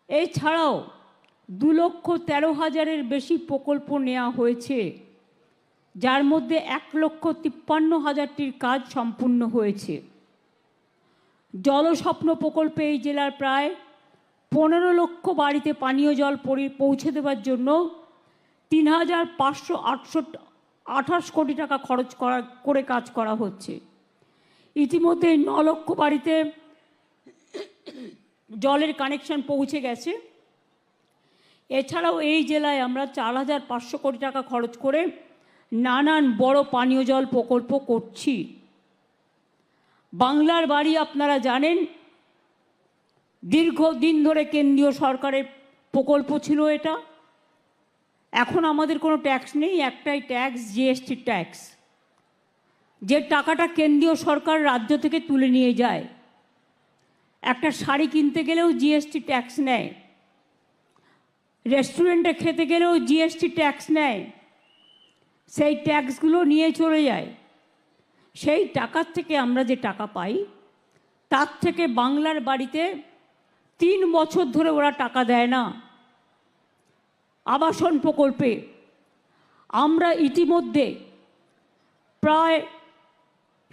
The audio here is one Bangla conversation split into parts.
এছাড়াও 2,13,000-এর বেশি প্রকল্প নেওয়া হয়েছে, যার মধ্যে 1,53,000-টির কাজ সম্পূর্ণ হয়েছে। জলস্বপ্ন প্রকল্পে এই জেলার প্রায় 15 লক্ষ বাড়িতে পানীয় জল পৌঁছে দেওয়ার জন্য 3,528 কোটি টাকা খরচ করে কাজ করা হচ্ছে। ইতিমধ্যে 9 লক্ষ বাড়িতে জলের কানেকশন পৌঁছে গেছে। এছাড়াও এই জেলায় আমরা 4,500 কোটি টাকা খরচ করে নানান বড় পানীয় জল প্রকল্প করছি। বাংলার বাড়ি আপনারা জানেন, দীর্ঘদিন ধরে কেন্দ্রীয় সরকারের প্রকল্প ছিল এটা। এখন আমাদের কোনো ট্যাক্স নেই, একটাই ট্যাক্স, জিএসটি ট্যাক্স, যে টাকাটা কেন্দ্রীয় সরকার রাজ্য থেকে তুলে নিয়ে যায়। একটা শাড়ি কিনতে গেলেও জিএসটি ট্যাক্স নেয়, রেস্টুরেন্টে খেতে গেলেও জিএসটি ট্যাক্স নেয়। সেই ট্যাক্সগুলো নিয়ে চলে যায়। সেই টাকার থেকে আমরা যে টাকা পাই, তার থেকে বাংলার বাড়িতে 3 বছর ধরে ওরা টাকা দেয় না। আবাসন প্রকল্পে আমরা ইতিমধ্যে প্রায়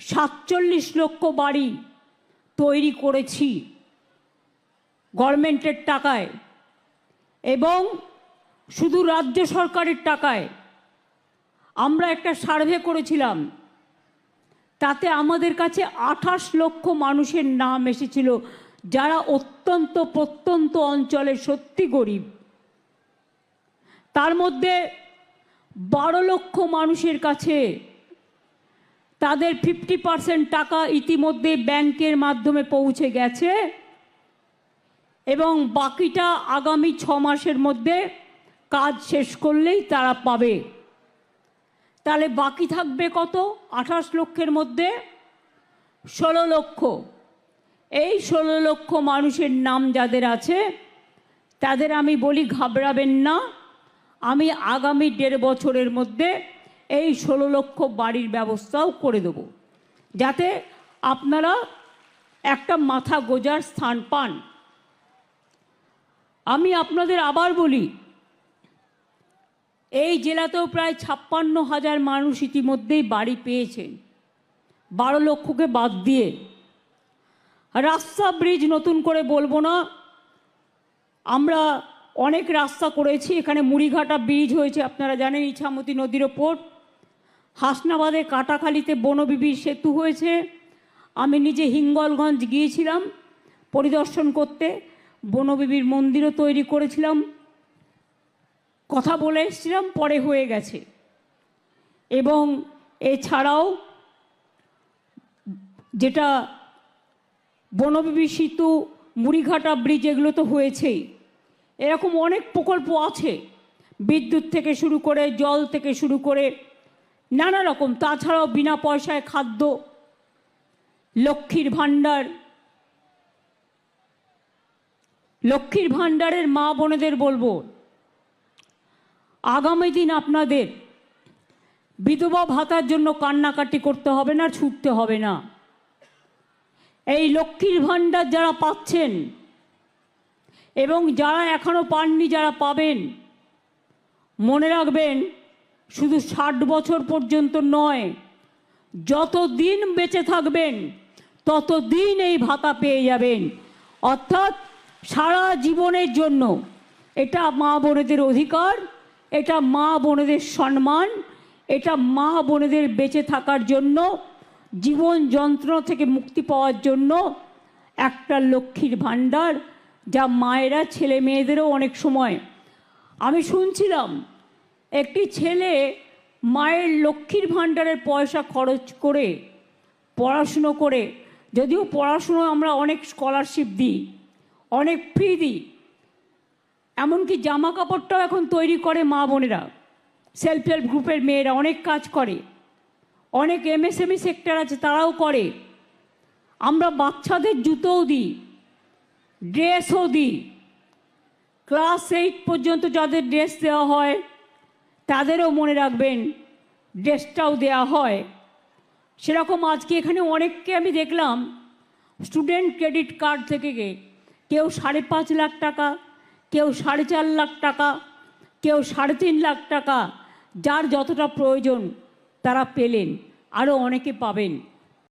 47 লক্ষ বাড়ি তৈরি করেছি গভর্নমেন্টের টাকায়, এবং শুধু রাজ্য সরকারের টাকায়। আমরা একটা সার্ভে করেছিলাম, তাতে আমাদের কাছে 28 লক্ষ মানুষের নাম এসেছিল যারা অত্যন্ত প্রত্যন্ত অঞ্চলে সত্যি গরিব। তার মধ্যে 12 লক্ষ মানুষের কাছে তাদের 50% টাকা ইতিমধ্যে ব্যাংকের মাধ্যমে পৌঁছে গেছে, এবং বাকিটা আগামী 6 মাসের মধ্যে কাজ শেষ করলেই তারা পাবে। তাহলে বাকি থাকবে কত? 28 লক্ষের মধ্যে 16 লক্ষ। এই 16 লক্ষ মানুষের নাম যাদের আছে, তাদের আমি বলি ঘাবড়াবেন না, আমি আগামী 1.5 বছরের মধ্যে এই 16 লক্ষ বাড়ির ব্যবস্থাও করে দেব, যাতে আপনারা একটা মাথা গোজার স্থান পান। আমি আপনাদের আবার বলি, এই জেলাতেও প্রায় 56,000 মানুষ ইতিমধ্যেই বাড়ি পেয়েছেন, 12 লক্ষকে বাদ দিয়ে। রাস্তা ব্রিজ নতুন করে বলবো না, আমরা অনেক রাস্তা করেছি। এখানে মুড়িঘাটা ব্রিজ হয়েছে, আপনারা জানেন, ইছামতি নদীর ওপর। হাসনাবাদে কাটাখালীতে বনবিবির সেতু হয়েছে। আমি নিজে হিঙ্গলগঞ্জ গিয়েছিলাম পরিদর্শন করতে, বনবিবির মন্দিরও তৈরি করেছিলাম, কথা বলে এসেছিলাম, পরে হয়ে গেছে। এবং এছাড়াও যেটা বনবিবি সেতু, মুড়িঘাটা ব্রিজ, এগুলো তো হয়েছেই। এরকম অনেক প্রকল্প আছে, বিদ্যুৎ থেকে শুরু করে, জল থেকে শুরু করে নানা রকম। তাছাড়াও বিনা পয়সায় খাদ্য, লক্ষ্মীর ভাণ্ডার। লক্ষ্মীর ভাণ্ডারের মা বোনেদের বলবো, আগামী দিন আপনাদের বিধবা ভাতার জন্য কান্নাকাটি করতে হবে না, ছুটতে হবে না। এই লক্ষ্মীর ভাণ্ডার যারা পাচ্ছেন এবং যারা এখনো পাননি, যারা পাবেন, মনে রাখবেন, শুধু 60 বছর পর্যন্ত নয়, যতদিন বেঁচে থাকবেন ততদিন এই ভাতা পেয়ে যাবেন, অর্থাৎ সারা জীবনের জন্য। এটা মা বোনেদের অধিকার, এটা মা বোনেদের সম্মান, এটা মা বোনেদের বেঁচে থাকার জন্য, জীবন যন্ত্রণা থেকে মুক্তি পাওয়ার জন্য একটা লক্ষ্মীর ভাণ্ডার, যা মায়েরা ছেলে মেয়েদেরও অনেক সময়। আমি শুনছিলাম একটি ছেলে মায়ের লক্ষ্মীর ভাণ্ডারের পয়সা খরচ করে পড়াশুনো করে, যদিও পড়াশুনো আমরা অনেক স্কলারশিপ দিই, অনেক ফ্রি দিই, এমনকি জামা কাপড়টাও এখন তৈরি করে মা বোনেরা, সেলফ হেল্প গ্রুপের মেয়েরা অনেক কাজ করে, অনেক এমএসএমই সেক্টর আছে তারাও করে। আমরা বাচ্চাদের জুতোও দিই, ড্রেসও দিই। ক্লাস 8 পর্যন্ত যাদের ড্রেস দেওয়া হয় তাদেরও মনে রাখবেন ড্রেসটাও দেওয়া হয়। সেরকম আজকে এখানে অনেককে আমি দেখলাম স্টুডেন্ট ক্রেডিট কার্ড থেকে কেউ 5.5 লাখ টাকা, কেউ 4.5 লাখ টাকা, কেউ 3.5 লাখ টাকা, যার যতটা প্রয়োজন তারা পেলেন, আরও অনেকে পাবেন।